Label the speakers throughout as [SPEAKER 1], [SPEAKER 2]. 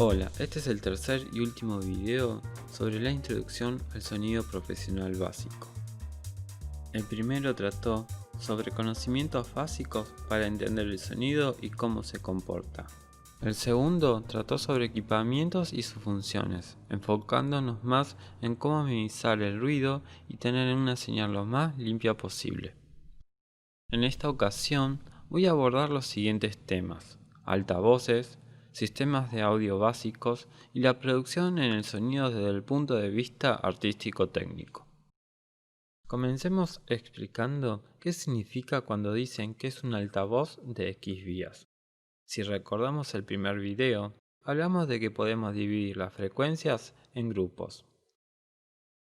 [SPEAKER 1] Hola, este es el tercer y último video sobre la introducción al sonido profesional básico. El primero trató sobre conocimientos básicos para entender el sonido y cómo se comporta. El segundo trató sobre equipamientos y sus funciones, enfocándonos más en cómo minimizar el ruido y tener una señal lo más limpia posible. En esta ocasión voy a abordar los siguientes temas: altavoces, sistemas de audio básicos y la producción en el sonido desde el punto de vista artístico-técnico. Comencemos explicando qué significa cuando dicen que es un altavoz de X vías. Si recordamos el primer video, hablamos de que podemos dividir las frecuencias en grupos.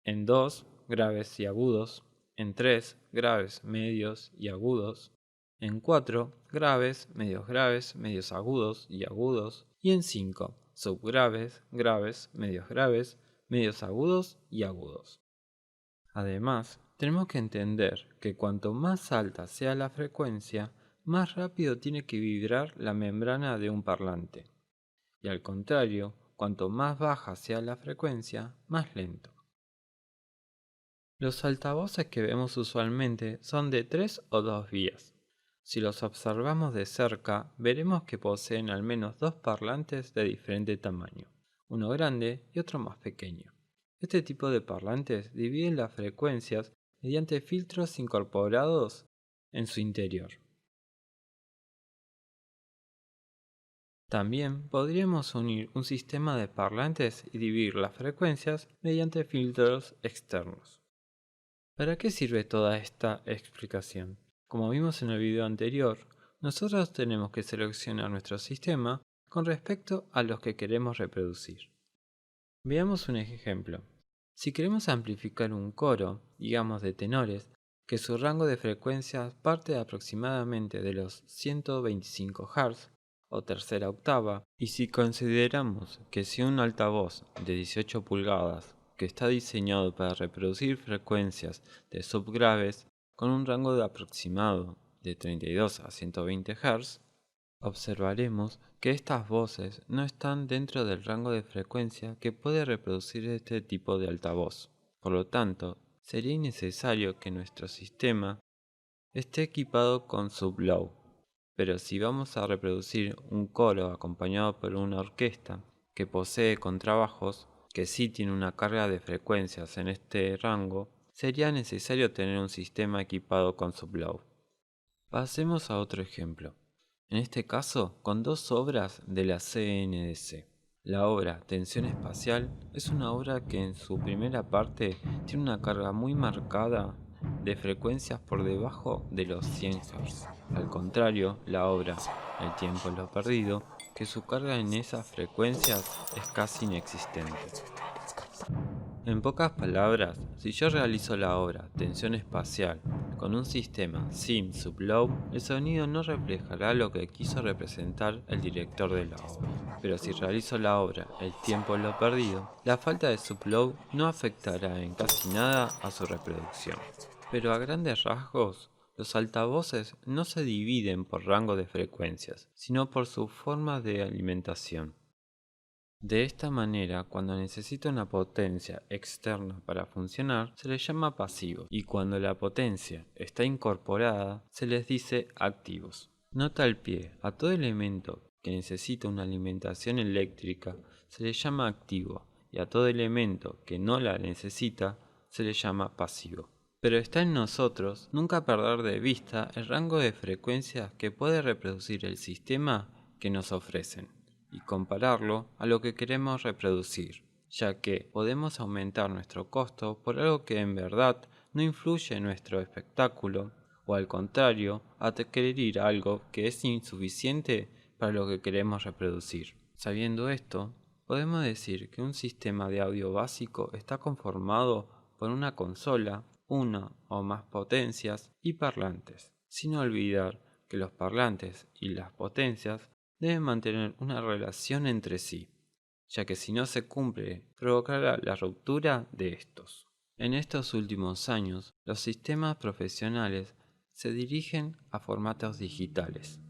[SPEAKER 1] En 2, graves y agudos. En 3, graves, medios y agudos. En 4, graves, medios agudos y agudos. Y en 5, subgraves, graves, medios agudos y agudos. Además, tenemos que entender que cuanto más alta sea la frecuencia, más rápido tiene que vibrar la membrana de un parlante. Y al contrario, cuanto más baja sea la frecuencia, más lento. Los altavoces que vemos usualmente son de 3 o 2 vías. Si los observamos de cerca, veremos que poseen al menos dos parlantes de diferente tamaño, uno grande y otro más pequeño. Este tipo de parlantes dividen las frecuencias mediante filtros incorporados en su interior. También podríamos unir un sistema de parlantes y dividir las frecuencias mediante filtros externos. ¿Para qué sirve toda esta explicación? Como vimos en el video anterior, nosotros tenemos que seleccionar nuestro sistema con respecto a los que queremos reproducir. Veamos un ejemplo. Si queremos amplificar un coro, digamos de tenores, que su rango de frecuencias parte aproximadamente de los 125 Hz o tercera octava, y si consideramos que si un altavoz de 18 pulgadas que está diseñado para reproducir frecuencias de subgraves con un rango de aproximado de 32 a 120 Hz, observaremos que estas voces no están dentro del rango de frecuencia que puede reproducir este tipo de altavoz. Por lo tanto, sería innecesario que nuestro sistema esté equipado con sublow. Pero si vamos a reproducir un coro acompañado por una orquesta que posee contrabajos que sí tiene una carga de frecuencias en este rango, sería necesario tener un sistema equipado con sublow. Pasemos a otro ejemplo. En este caso, con dos obras de la CNDC. La obra Tensión Espacial es una obra que en su primera parte tiene una carga muy marcada de frecuencias por debajo de los 100 Hz. Al contrario, la obra El tiempo es lo perdido, que su carga en esas frecuencias es casi inexistente. En pocas palabras, si yo realizo la obra Tensión Espacial con un sistema sin sublow, el sonido no reflejará lo que quiso representar el director de la obra. Pero si realizo la obra El tiempo es lo perdido, la falta de sublow no afectará en casi nada a su reproducción. Pero a grandes rasgos, los altavoces no se dividen por rango de frecuencias, sino por su forma de alimentación. De esta manera, cuando necesita una potencia externa para funcionar, se le llama pasivo, y cuando la potencia está incorporada, se les dice activos. Nota al pie: a todo elemento que necesita una alimentación eléctrica se le llama activo, y a todo elemento que no la necesita se le llama pasivo. Pero está en nosotros nunca perder de vista el rango de frecuencias que puede reproducir el sistema que nos ofrecen, y compararlo a lo que queremos reproducir, ya que podemos aumentar nuestro costo por algo que en verdad no influye en nuestro espectáculo, o al contrario, adquirir algo que es insuficiente para lo que queremos reproducir. Sabiendo esto, podemos decir que un sistema de audio básico está conformado por una consola, una o más potencias y parlantes, sin olvidar que los parlantes y las potencias deben mantener una relación entre sí, ya que si no se cumple, provocará la ruptura de estos. En estos últimos años, los sistemas profesionales se dirigen a formatos digitales,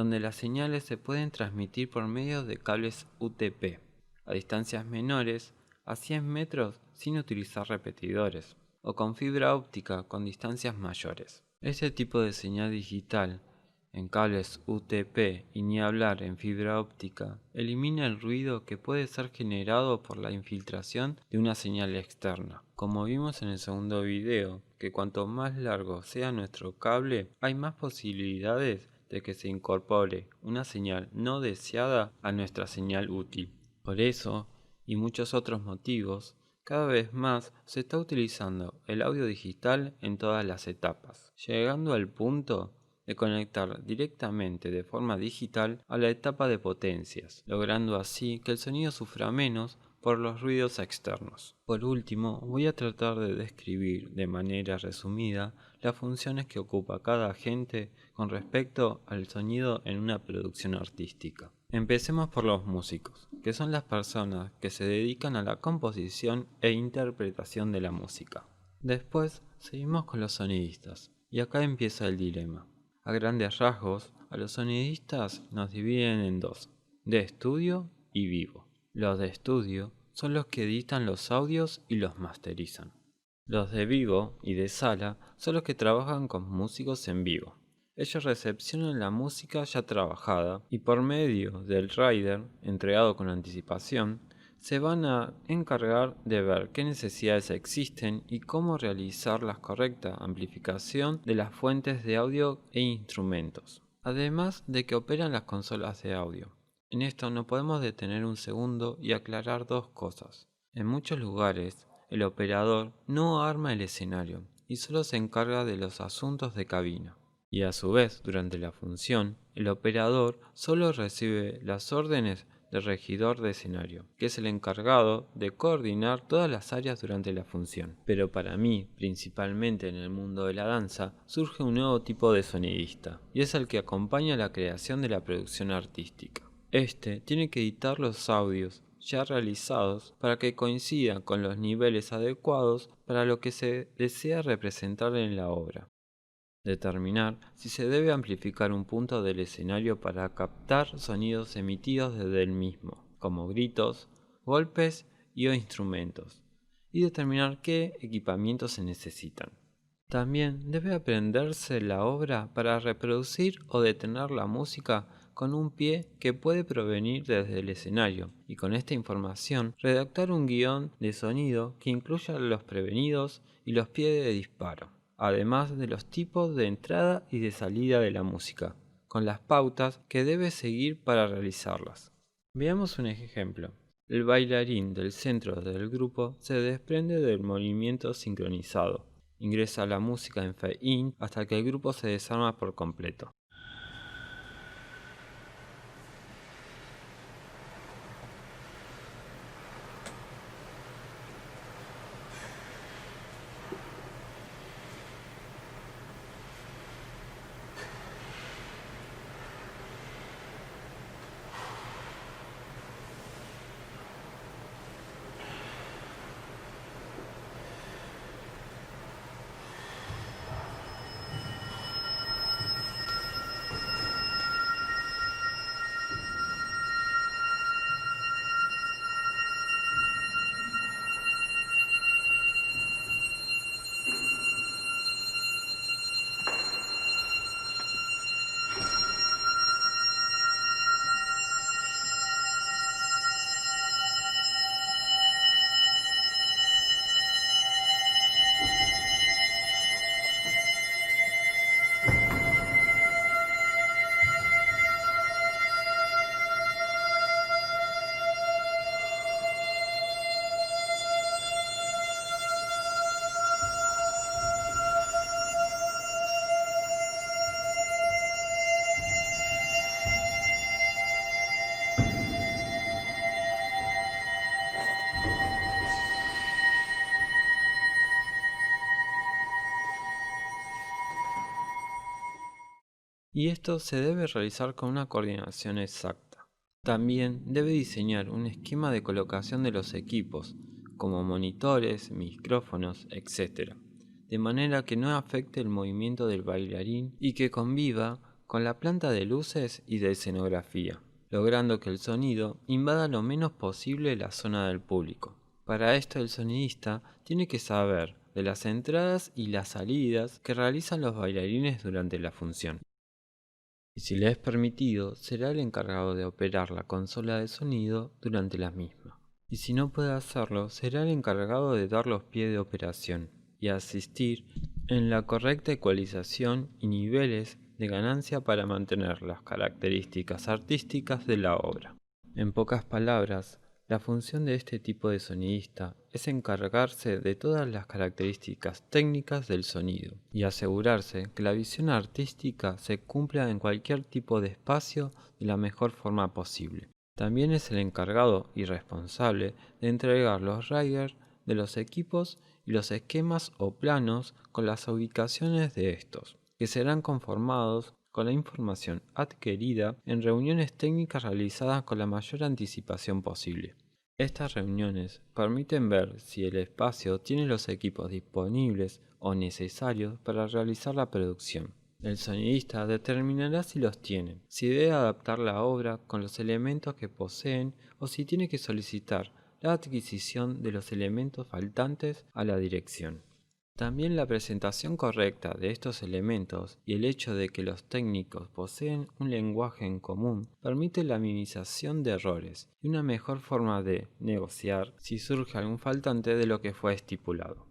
[SPEAKER 1] donde las señales se pueden transmitir por medio de cables UTP, a distancias menores a 100 metros sin utilizar repetidores, o con fibra óptica con distancias mayores. Este tipo de señal digital en cables UTP y ni hablar en fibra óptica elimina el ruido que puede ser generado por la infiltración de una señal externa. Como vimos en el segundo video, que cuanto más largo sea nuestro cable, hay más posibilidades de que se incorpore una señal no deseada a nuestra señal útil. Por eso, y muchos otros motivos, cada vez más se está utilizando el audio digital en todas las etapas, llegando al punto de conectar directamente de forma digital a la etapa de potencias, logrando así que el sonido sufra menos por los ruidos externos. Por último, voy a tratar de describir de manera resumida las funciones que ocupa cada agente con respecto al sonido en una producción artística. Empecemos por los músicos, que son las personas que se dedican a la composición e interpretación de la música. Después seguimos con los sonidistas, y acá empieza el dilema. A grandes rasgos, a los sonidistas nos dividen en dos, de estudio y vivo. Los de estudio son los que editan los audios y los masterizan. Los de vivo y de sala son los que trabajan con músicos en vivo. Ellos recepcionan la música ya trabajada y por medio del rider, entregado con anticipación, se van a encargar de ver qué necesidades existen y cómo realizar la correcta amplificación de las fuentes de audio e instrumentos, además de que operan las consolas de audio. En esto no podemos detener un segundo y aclarar dos cosas. En muchos lugares, el operador no arma el escenario y solo se encarga de los asuntos de cabina. Y a su vez, durante la función, el operador solo recibe las órdenes del regidor de escenario, que es el encargado de coordinar todas las áreas durante la función. Pero para mí, principalmente en el mundo de la danza, surge un nuevo tipo de sonidista, y es el que acompaña la creación de la producción artística. Este tiene que editar los audios ya realizados para que coincidan con los niveles adecuados para lo que se desea representar en la obra. Determinar si se debe amplificar un punto del escenario para captar sonidos emitidos desde el mismo, como gritos, golpes o instrumentos, y determinar qué equipamientos se necesitan. También debe aprenderse la obra para reproducir o detener la música con un pie que puede provenir desde el escenario, y con esta información redactar un guión de sonido que incluya los prevenidos y los pies de disparo, además de los tipos de entrada y de salida de la música, con las pautas que debe seguir para realizarlas. Veamos un ejemplo. El bailarín del centro del grupo se desprende del movimiento sincronizado. Ingresa la música en fade-in hasta que el grupo se desarma por completo. Y esto se debe realizar con una coordinación exacta. También debe diseñar un esquema de colocación de los equipos, como monitores, micrófonos, etc., de manera que no afecte el movimiento del bailarín y que conviva con la planta de luces y de escenografía, logrando que el sonido invada lo menos posible la zona del público. Para esto el sonidista tiene que saber de las entradas y las salidas que realizan los bailarines durante la función. Y si le es permitido, será el encargado de operar la consola de sonido durante la misma. Y si no puede hacerlo, será el encargado de dar los pies de operación y asistir en la correcta ecualización y niveles de ganancia para mantener las características artísticas de la obra. En pocas palabras, la función de este tipo de sonidista es encargarse de todas las características técnicas del sonido y asegurarse que la visión artística se cumpla en cualquier tipo de espacio de la mejor forma posible. También es el encargado y responsable de entregar los riders de los equipos y los esquemas o planos con las ubicaciones de estos, que serán conformados con la información adquirida en reuniones técnicas realizadas con la mayor anticipación posible. Estas reuniones permiten ver si el espacio tiene los equipos disponibles o necesarios para realizar la producción. El sonidista determinará si los tiene, si debe adaptar la obra con los elementos que poseen o si tiene que solicitar la adquisición de los elementos faltantes a la dirección. También la presentación correcta de estos elementos y el hecho de que los técnicos poseen un lenguaje en común permite la minimización de errores y una mejor forma de negociar si surge algún faltante de lo que fue estipulado.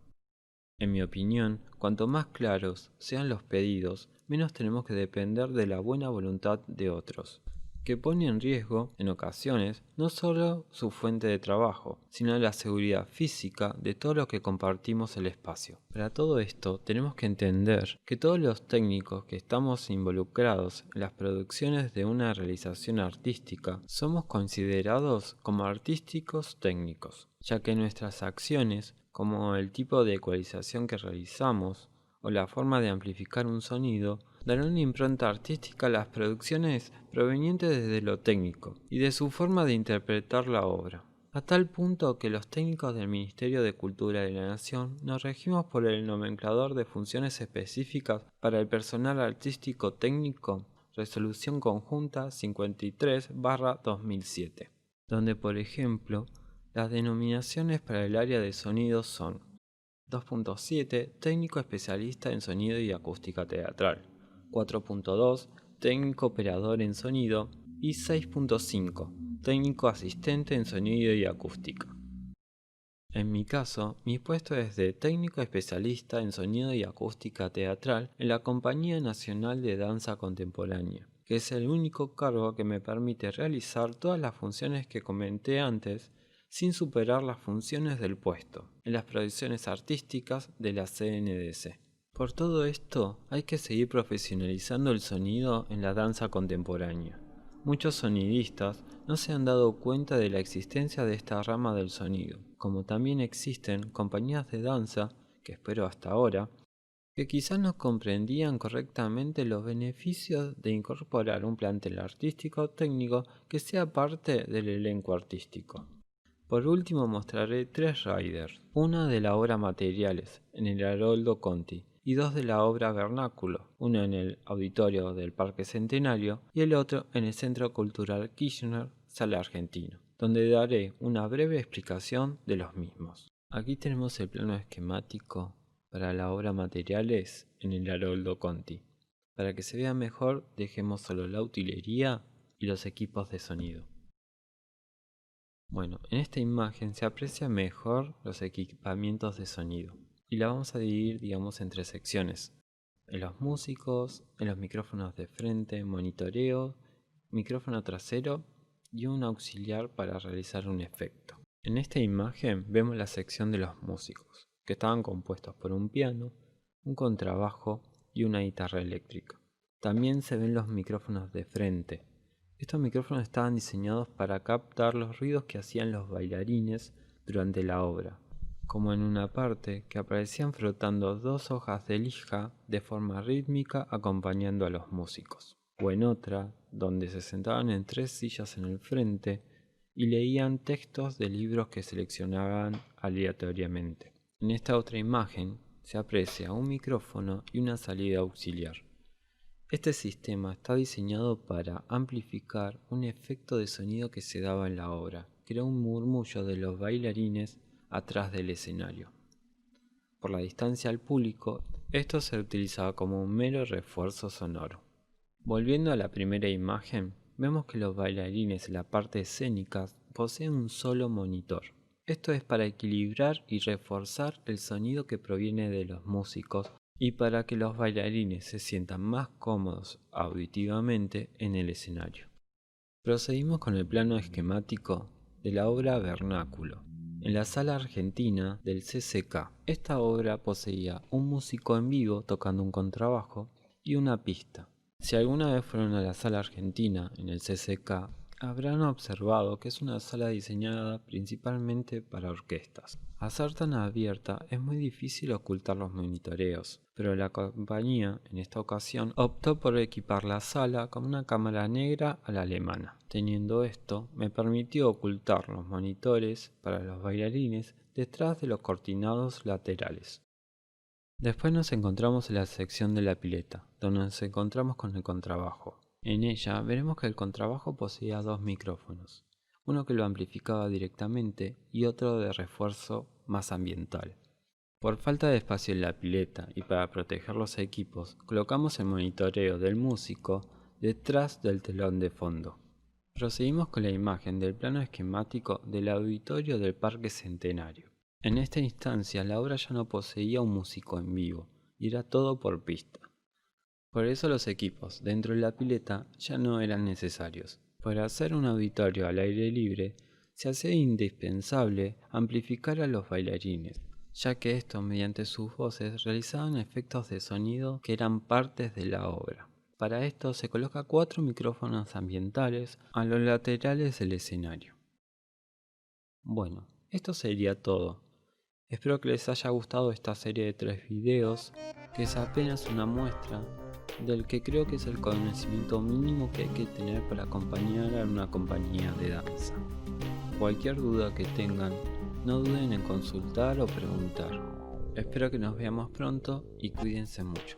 [SPEAKER 1] En mi opinión, cuanto más claros sean los pedidos, menos tenemos que depender de la buena voluntad de otros, que pone en riesgo, en ocasiones, no solo su fuente de trabajo, sino la seguridad física de todos los que compartimos el espacio. Para todo esto, tenemos que entender que todos los técnicos que estamos involucrados en las producciones de una realización artística somos considerados como artísticos técnicos, ya que nuestras acciones, como el tipo de ecualización que realizamos o la forma de amplificar un sonido, darán una impronta artística a las producciones provenientes desde lo técnico y de su forma de interpretar la obra, a tal punto que los técnicos del Ministerio de Cultura de la Nación nos regimos por el nomenclador de funciones específicas para el personal artístico técnico, Resolución Conjunta 53/2007, donde por ejemplo las denominaciones para el área de sonido son 2.7 Técnico especialista en sonido y acústica teatral, 4.2 Técnico operador en sonido y 6.5 Técnico asistente en sonido y acústica. En mi caso, mi puesto es de técnico especialista en sonido y acústica teatral en la Compañía Nacional de Danza Contemporánea, que es el único cargo que me permite realizar todas las funciones que comenté antes sin superar las funciones del puesto en las producciones artísticas de la CNDC. Por todo esto, hay que seguir profesionalizando el sonido en la danza contemporánea. Muchos sonidistas no se han dado cuenta de la existencia de esta rama del sonido, como también existen compañías de danza, que espero hasta ahora, que quizás no comprendían correctamente los beneficios de incorporar un plantel artístico técnico que sea parte del elenco artístico. Por último mostraré 3 riders, una de la obra Materiales, en el Haroldo Conti, y 2 de la obra Vernáculo, uno en el auditorio del Parque Centenario y el otro en el Centro Cultural Kirchner, Sala Argentino, donde daré una breve explicación de los mismos. Aquí tenemos el plano esquemático para la obra Materiales en el Haroldo Conti. Para que se vea mejor, dejemos solo la utilería y los equipos de sonido. Bueno, en esta imagen se aprecia mejor los equipamientos de sonido y la vamos a dividir, digamos, en 3 secciones. En los músicos, en los micrófonos de frente, monitoreo, micrófono trasero y un auxiliar para realizar un efecto. En esta imagen vemos la sección de los músicos, que estaban compuestos por un piano, un contrabajo y una guitarra eléctrica. También se ven los micrófonos de frente. Estos micrófonos estaban diseñados para captar los ruidos que hacían los bailarines durante la obra, como en una parte que aparecían frotando 2 hojas de lija de forma rítmica acompañando a los músicos, o en otra donde se sentaban en 3 sillas en el frente y leían textos de libros que seleccionaban aleatoriamente. En esta otra imagen se aprecia un micrófono y una salida auxiliar. Este sistema está diseñado para amplificar un efecto de sonido que se daba en la obra, que era un murmullo de los bailarines atrás del escenario. Por la distancia al público, esto se utilizaba como un mero refuerzo sonoro. Volviendo a la primera imagen, vemos que los bailarines en la parte escénica poseen un solo monitor. Esto es para equilibrar y reforzar el sonido que proviene de los músicos y para que los bailarines se sientan más cómodos auditivamente en el escenario. Procedimos con el plano esquemático de la obra Vernáculo. En la sala argentina del CCK, esta obra poseía un músico en vivo tocando un contrabajo y una pista. Si alguna vez fueron a la sala argentina en el CCK, habrán observado que es una sala diseñada principalmente para orquestas. Al ser tan abierta es muy difícil ocultar los monitoreos, pero la compañía en esta ocasión optó por equipar la sala con una cámara negra a la alemana. Teniendo esto, me permitió ocultar los monitores para los bailarines detrás de los cortinados laterales. Después nos encontramos en la sección de la pileta, donde nos encontramos con el contrabajo. En ella veremos que el contrabajo poseía dos micrófonos, uno que lo amplificaba directamente y otro de refuerzo más ambiental. Por falta de espacio en la pileta y para proteger los equipos, colocamos el monitoreo del músico detrás del telón de fondo. Procedimos con la imagen del plano esquemático del auditorio del Parque Centenario. En esta instancia la obra ya no poseía un músico en vivo y era todo por pista. Por eso los equipos dentro de la pileta ya no eran necesarios. Para hacer un auditorio al aire libre se hacía indispensable amplificar a los bailarines, ya que estos mediante sus voces realizaban efectos de sonido que eran partes de la obra. Para esto se coloca 4 micrófonos ambientales a los laterales del escenario. Bueno, esto sería todo. Espero que les haya gustado esta serie de 3 videos, que es apenas una muestra del que creo que es el conocimiento mínimo que hay que tener para acompañar a una compañía de danza. Cualquier duda que tengan, no duden en consultar o preguntar. Espero que nos veamos pronto y cuídense mucho.